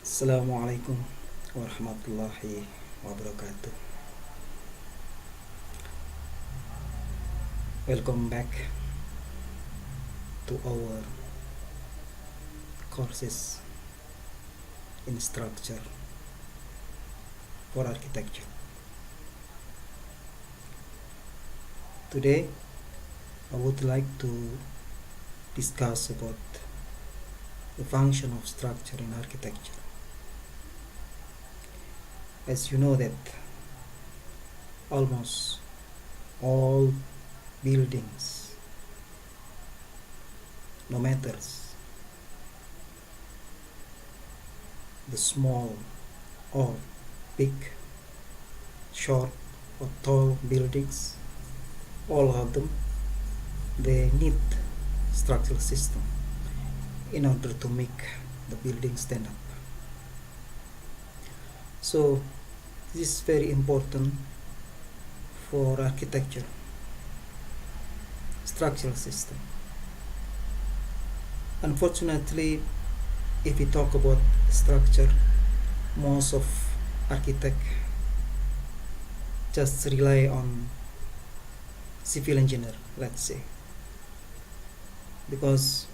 Assalamu alaikum warahmatullahi wabarakatuh. Welcome back to our courses in structure for architecture. Today I would like to discuss about the function of structure in architecture. As you know that almost all buildings, no matters the small or big, short or tall buildings, all of them, they need structural system in order to make the building stand up. So this is very important for architecture, structural system. Unfortunately, if we talk about structure, most of architects just rely on civil engineer, let's say, because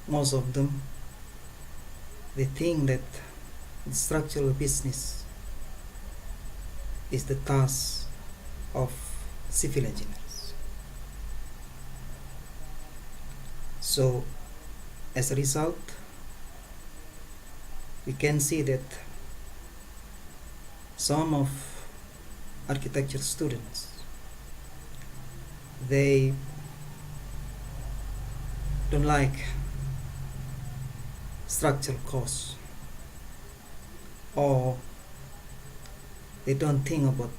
most of them, they think that the structural business is the task of civil engineers. So as a result, we can see that some of architecture students, they don't like structural course, or they don't think about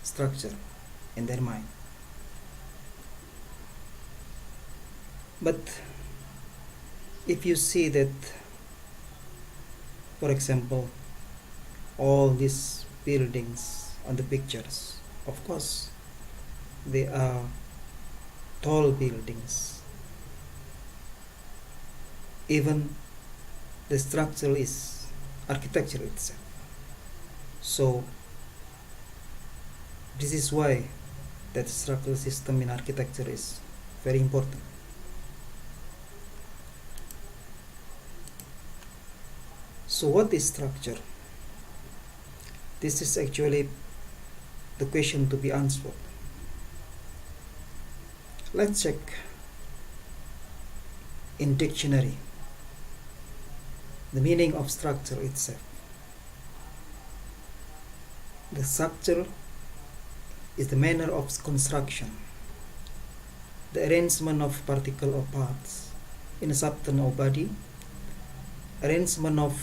structure in their mind. But if you see that, for example, all these buildings on the pictures, of course they are tall buildings. Even the structure is architecture itself. So this is why that structural system in architecture is very important. So what is structure? This is actually the question to be answered. Let's check in dictionary the meaning of structure itself. The structure is the manner of construction, the arrangement of particles or parts in a substance or body, arrangement of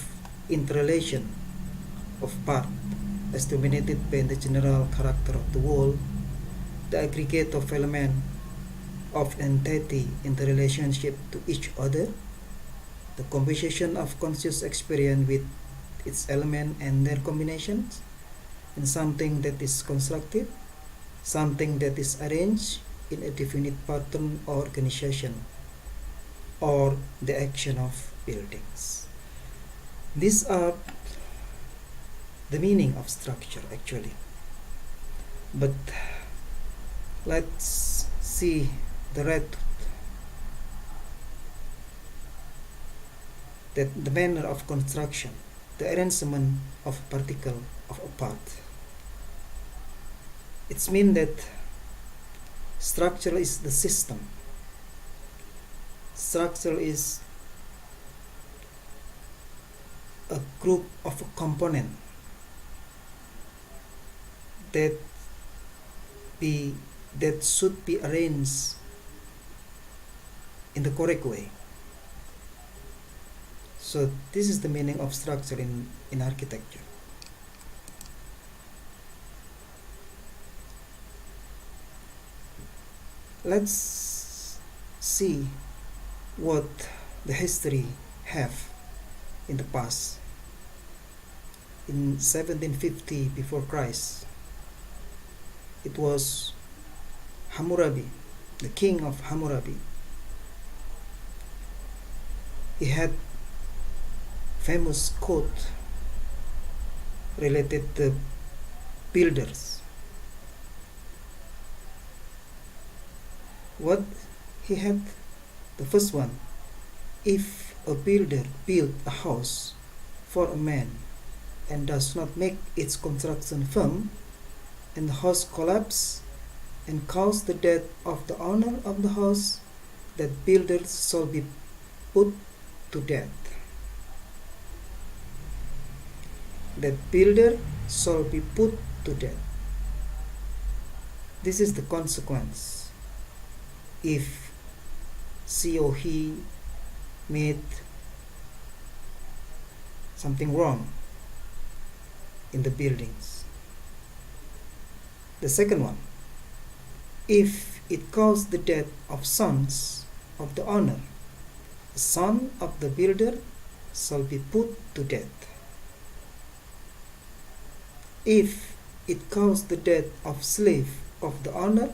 interrelation of part as dominated by the general character of the whole, the aggregate of element of entity in the relationship to each other, the composition of conscious experience with its element and their combinations, in something that is constructed, something that is arranged in a definite pattern or organization, or the action of buildings. These are the meaning of structure actually. But let's see the red, that the manner of construction, the arrangement of particle of a part. It means that structure is the system. Structure is a group of components that should be arranged in the correct way. So this is the meaning of structure in architecture. Let's see what the history have in the past. In 1750 before Christ, it was Hammurabi, the king of Hammurabi. He had famous quote related to builders. What he had, the first one, if a builder built a house for a man and does not make its construction firm, and the house collapse and cause the death of the owner of the house, that builder shall be put to death. That builder shall be put to death. This is the consequence if she or he made something wrong in the buildings. The second one, if it caused the death of sons of the owner, the son of the builder shall be put to death. If it caused the death of slave of the owner,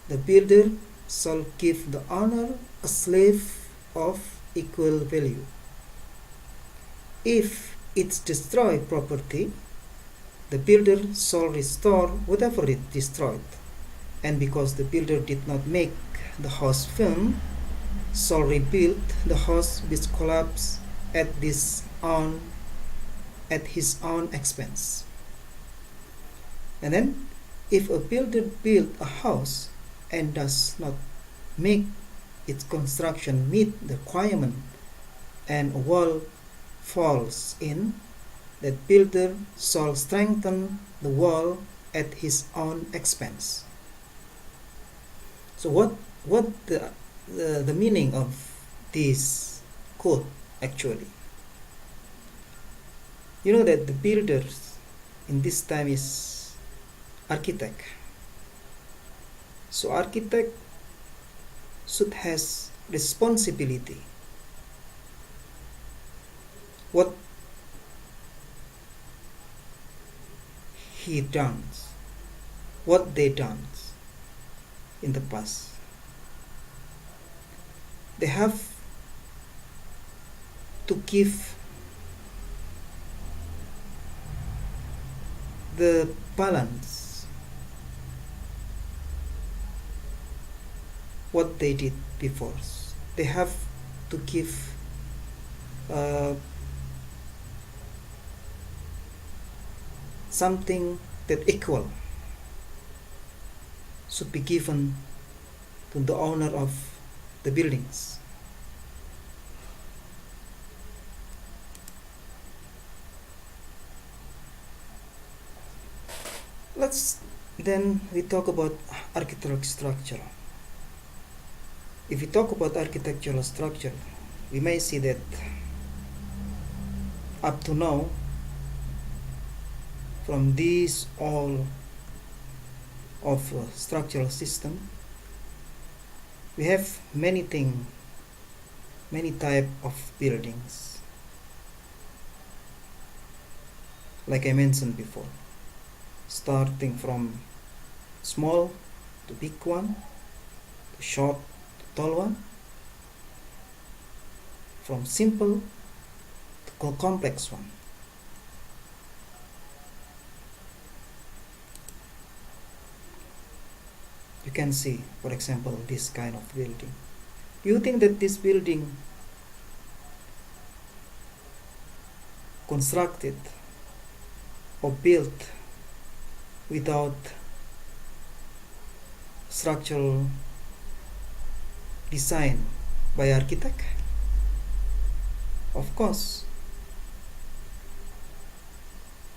the builder shall give the owner a slave of equal value. If it destroyed property, the builder shall restore whatever it destroyed, and because the builder did not make the house firm, shall rebuild the house which collapsed at his own expense. And then, if a builder built a house and does not make its construction meet the requirement, and a wall falls in, that builder shall strengthen the wall at his own expense. So what the meaning of this quote actually? You know that the builders in this time is architect. So architect should has responsibility. What he done, what they done in the past. They have to give the balance what they did before. They have to give something that equal should be given to the owner of the buildings. Let's then we talk about architectural structure. If we talk about architectural structure, we may see that up to now, from these all of structural system, we have many type of buildings, like I mentioned before, starting from small to big one, to short to tall one, from simple to complex one. You can see, for example, this kind of building. Do you think that this building constructed or built without structural design by architect? Of course.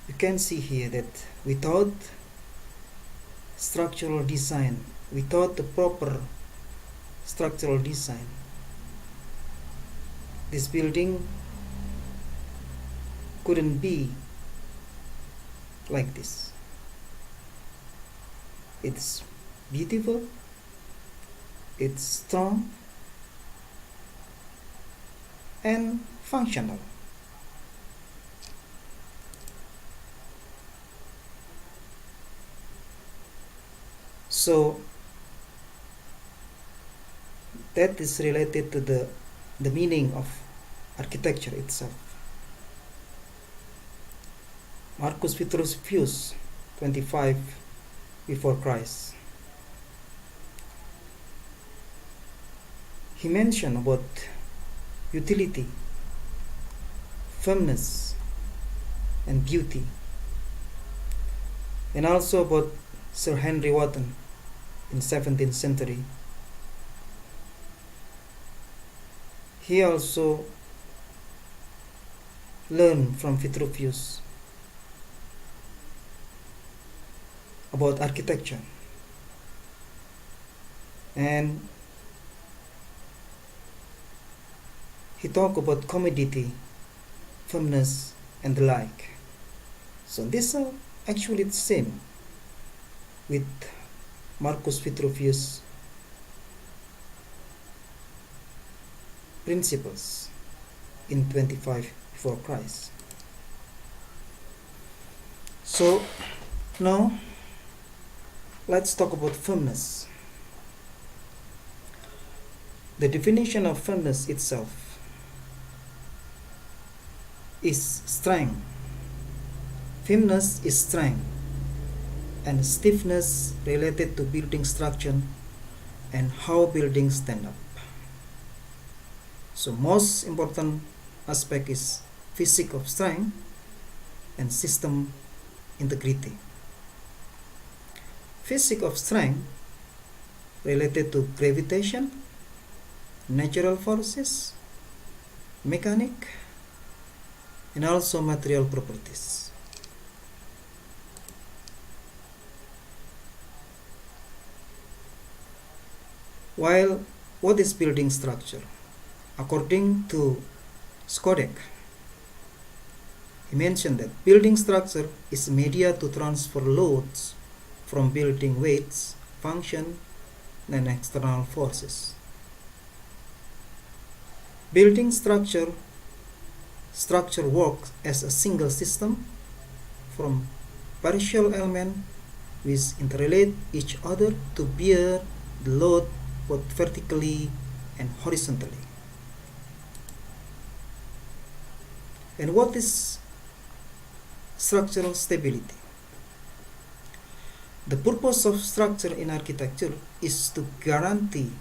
You can see here that without structural design, without the proper structural design, this building couldn't be like this. It's beautiful, it's strong and functional. So that is related to the meaning of architecture itself. Marcus Vitruvius, 25 before Christ. He mentioned about utility, firmness, and beauty, and also about Sir Henry Wotton in 17th century. He also learned from Vitruvius about architecture, and he talked about commodity, firmness, and the like. So these are actually the same with Marcus Vitruvius' principles in 25 before Christ. So now let's talk about firmness. The definition of firmness itself is strength. Firmness is strength, and stiffness related to building structure and how buildings stand up. So most important aspect is physics of strength and system integrity. Physics of strength related to gravitation, natural forces, mechanic, and also material properties. While what is building structure? According to Skodek, he mentioned that building structure is media to transfer loads from building weights, function, and external forces. Building structure works as a single system from partial elements which interrelate each other to bear the load both vertically and horizontally. And what is structural stability? The purpose of structure in architecture is to guarantee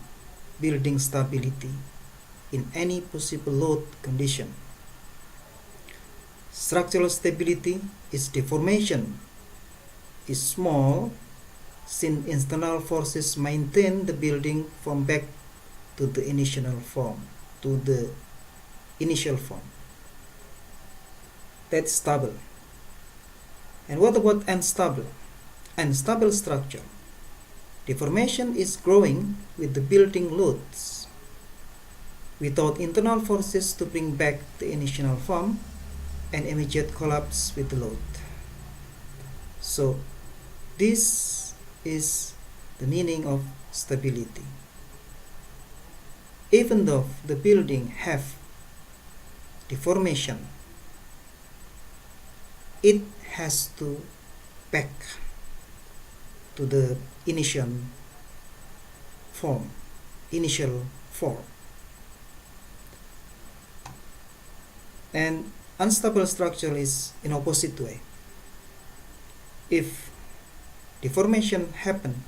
building stability in any possible load condition. Structural stability is deformation is small since external forces maintain the building from back to the initial form. That's stable. And what about unstable? Unstable structure. Deformation is growing with the building loads without internal forces to bring back the initial form, and immediate collapse with the load. So this is the meaning of stability. Even though the building have deformation, it has to back to the initial form. And unstable structure is in opposite way. If deformation happen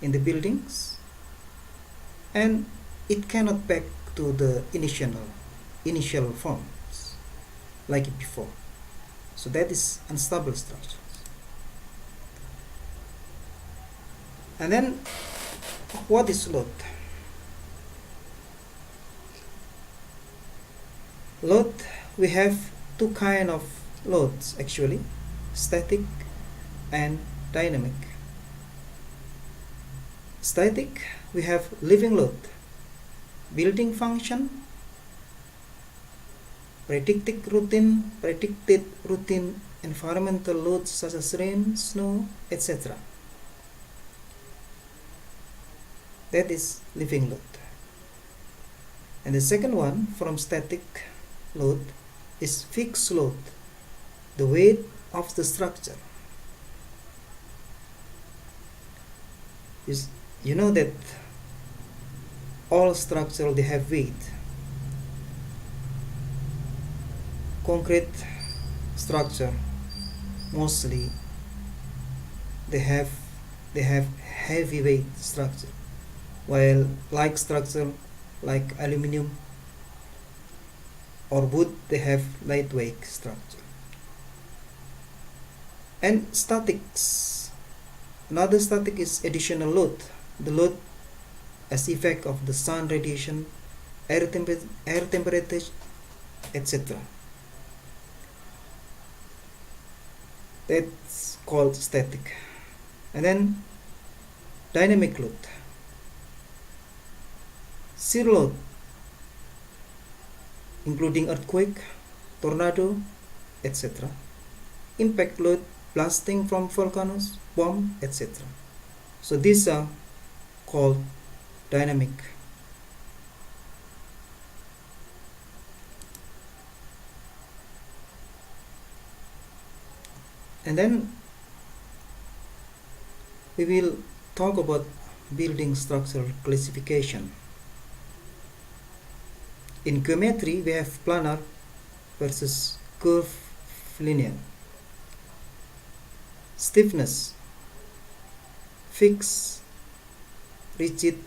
in the buildings and it cannot back to the initial forms like before. So that is unstable structure. And then what is load? Load, we have two kind of loads actually, static and dynamic. Static, we have living load, building function, predicted routine environmental loads such as rain, snow, etc. That is living load. And the second one from static load is fixed load, the weight of the structure. You know that all structure they have weight. Concrete structure mostly they have heavyweight structure, while like structure like aluminum or wood, they have lightweight structure. And statics, another static is additional load, the load as effect of the sun radiation, air temperature, etc. That's called static. And then dynamic load, shear load, including earthquake, tornado, etc. Impact load, blasting from volcanoes, bomb, etc. So these are called dynamic. And then we will talk about building structural classification. In geometry, we have planar versus curvilinear. Stiffness, fixed, rigid,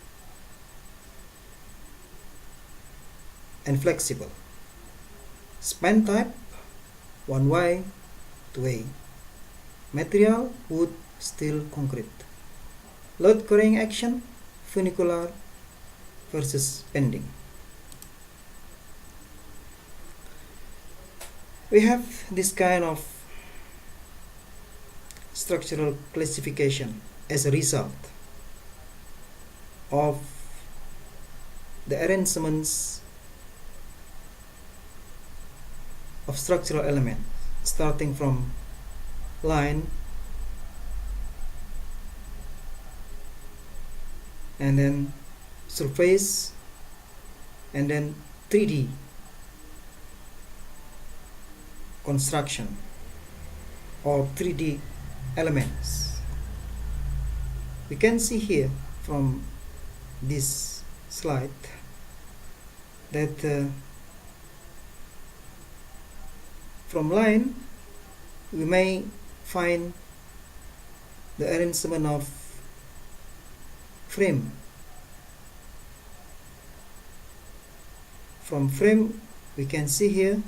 and flexible. Span type, one way, two way. Material, wood, steel, concrete. Load carrying action, funicular versus bending. We have this kind of structural classification as a result of the arrangements of structural elements, starting from line and then surface and then 3D construction or 3D elements. We can see here from this slide that from line we may find the arrangement of frame. From frame we can see here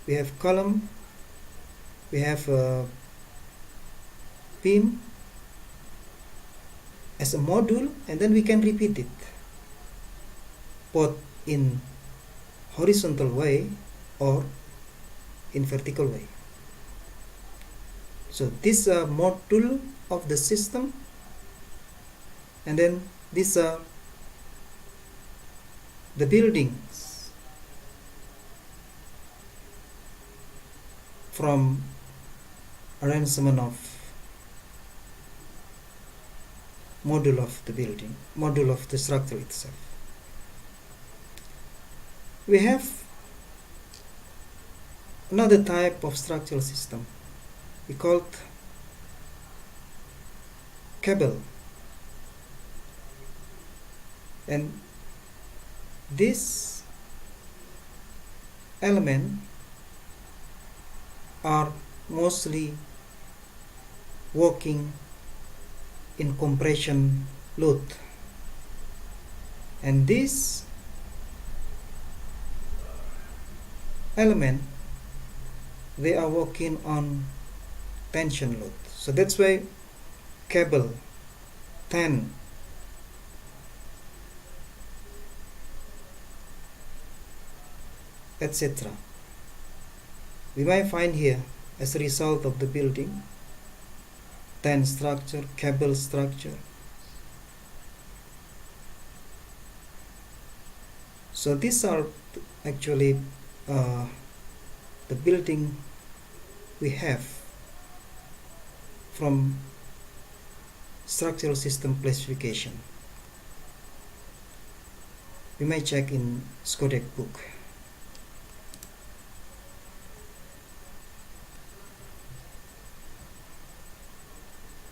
we have column, we have a beam as a module, and then we can repeat it both in horizontal way or in vertical way. So this are module of the system, and then these are the buildings from arrangement of module of the building, module of the structure itself. We have another type of structural system we called cable, and this element are mostly working in compression load, and this element they are working on tension load. So that's why cable, ten, etc. we might find here as a result of the building, ten structure, cable structure. So these are actually the building we have from structural system classification. We may check in Skodek book.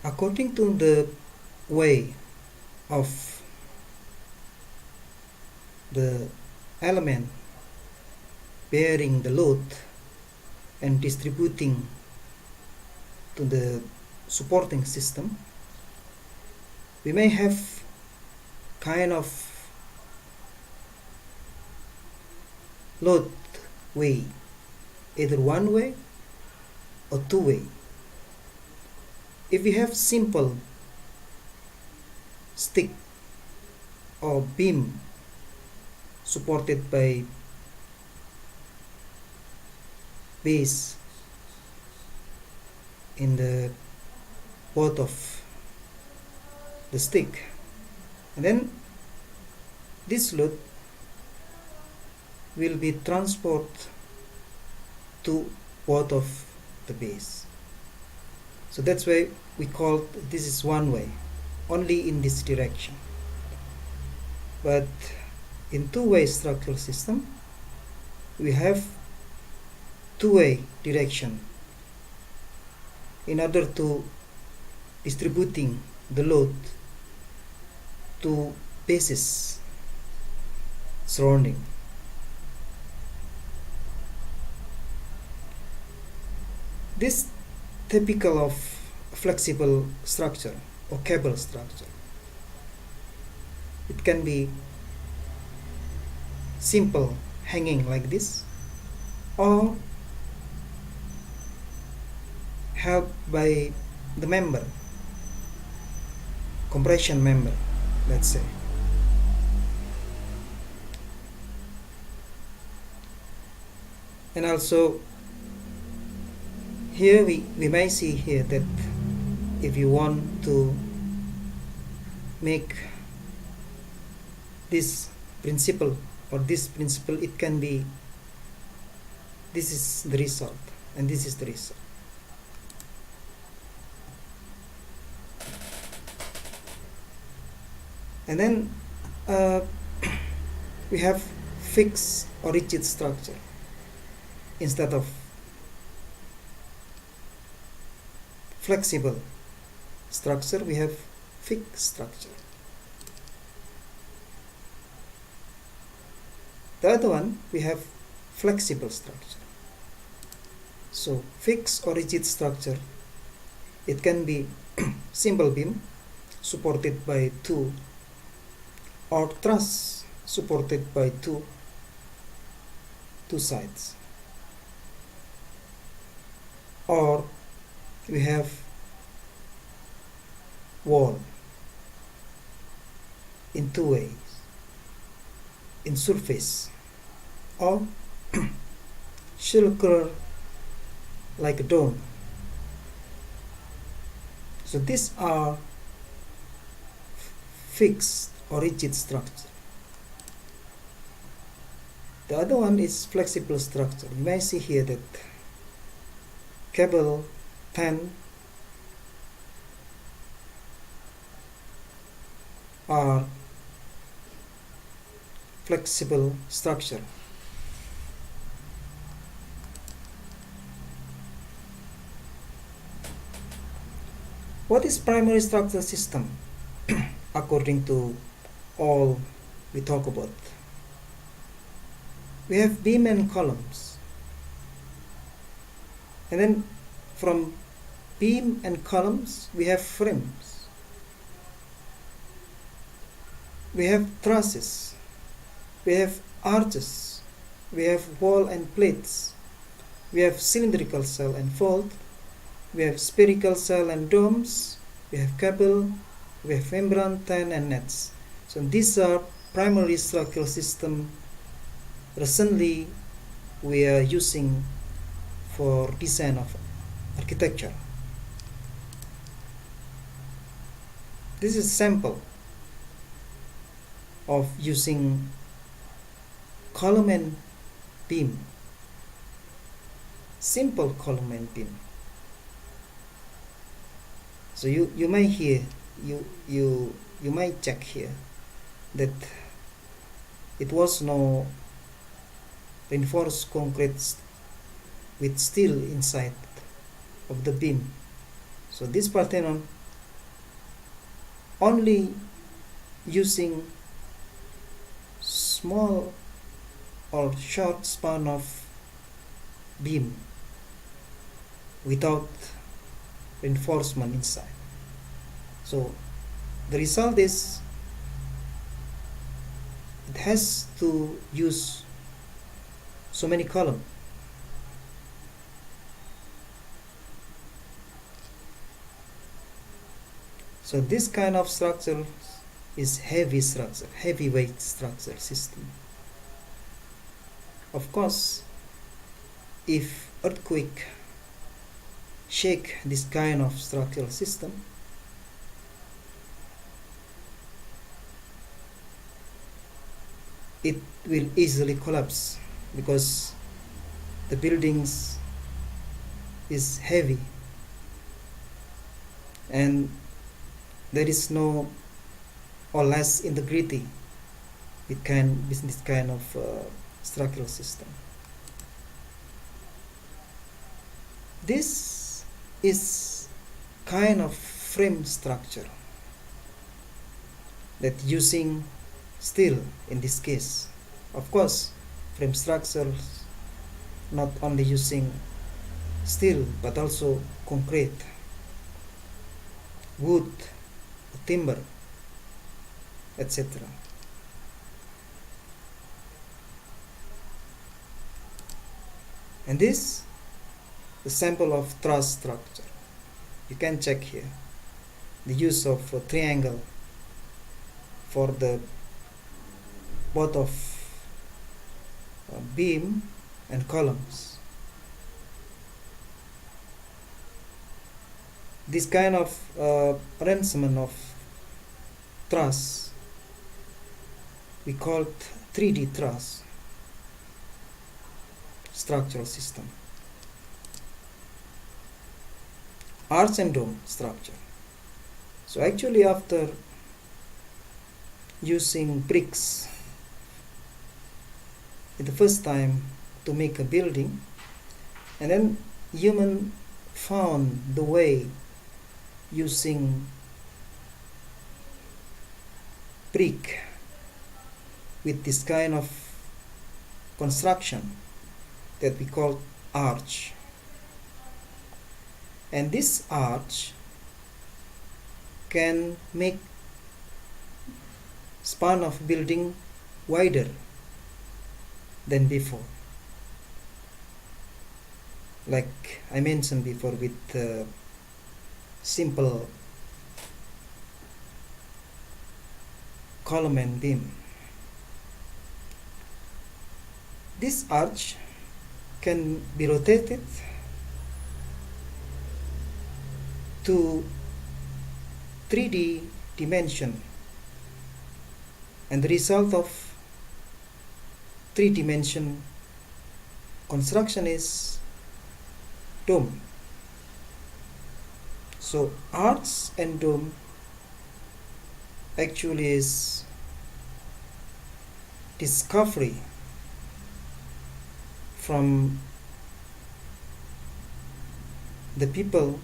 According to the way of the element bearing the load and distributing to the supporting system, we may have kind of load way, either one way or two way. If we have simple stick or beam supported by base in the both of the stick, and then this load will be transport to both of the base. So that's why we call this is one way, only in this direction. But in two-way structural system, we have two-way direction in order to distributing the load to bases surrounding. This typical of flexible structure or cable structure. It can be simple hanging like this, or helped by the member, compression member, let's say. And also here we may see here that if you want to make this principle or this principle, it can be, this is the result and this is the result. And then we have fixed or rigid structure instead of flexible structure. We have fixed structure. The other one, we have flexible structure. So fixed or rigid structure, it can be simple beam supported by two, or truss supported by two sides, or we have wall in two ways, in surface or circular like a dome. So these are fixed or rigid structure. The other one is flexible structure. You may see here that cable 10 are flexible structure. What is primary structural system according to all we talk about? We have beam and columns, and then from beam and columns we have frames, we have trusses, we have arches, we have wall and plates, we have cylindrical cell and fold, we have spherical cell and domes, we have cable, we have membrane, tin and nets. So these are primary structural system recently we are using for design of architecture. This is sample of using column and beam, simple column and beam. So you may hear, you might check here that it was no reinforced concrete with steel inside of the beam. So this Parthenon only using small or short span of beam without reinforcement inside. So the result is it has to use so many columns. So this kind of structure is heavyweight structure system. Of course, if earthquake shake this kind of structural system, it will easily collapse because the buildings is heavy and there is no or less integrity with this kind of structural system. This is kind of frame structure that using steel in this case. Of course, frame structures not only using steel but also concrete, wood, timber, etc. And this is a sample of truss structure. You can check here the use of a triangle for the both of beam and columns. This kind of arrangement of truss we call it 3D truss structural system. Arch and dome structure. So actually after using bricks in the first time to make a building, and then human found the way using brick with this kind of construction that we call arch. And this arch can make span of building wider than before, like I mentioned before with simple column and beam. This arch can be rotated to 3D dimension, and the result of 3-dimension construction is dome. So arch and dome actually is discovery from the people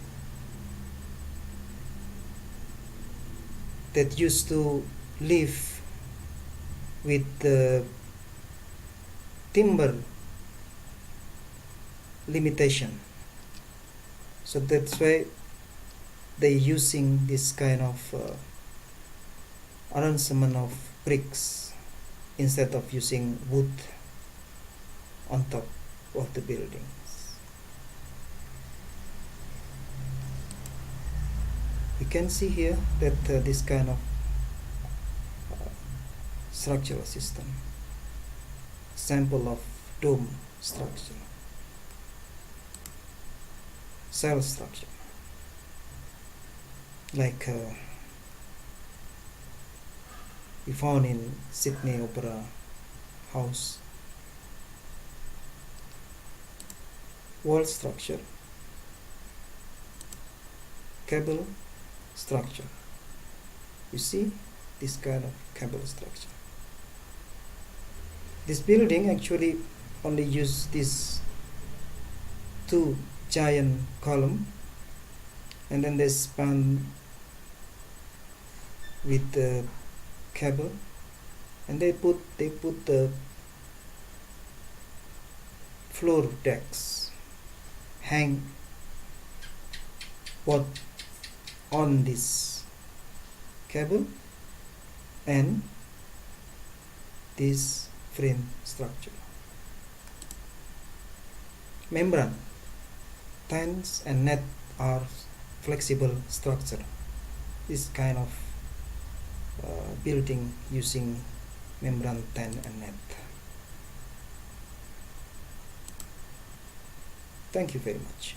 that used to live with the timber limitation. So that's why they're using this kind of arrangement of bricks instead of using wood on top of the buildings. We can see here that this kind of structural system, sample of dome structure, cell structure, like we found in Sydney Opera House. Wall structure, cable structure. You see this kind of cable structure. This building actually only use these two giant column, and then they span with the cable, and they put the floor decks hang both on this cable and this frame structure. Membrane, tents and net are flexible structure. This kind of building using membrane, tent and net. Thank you very much.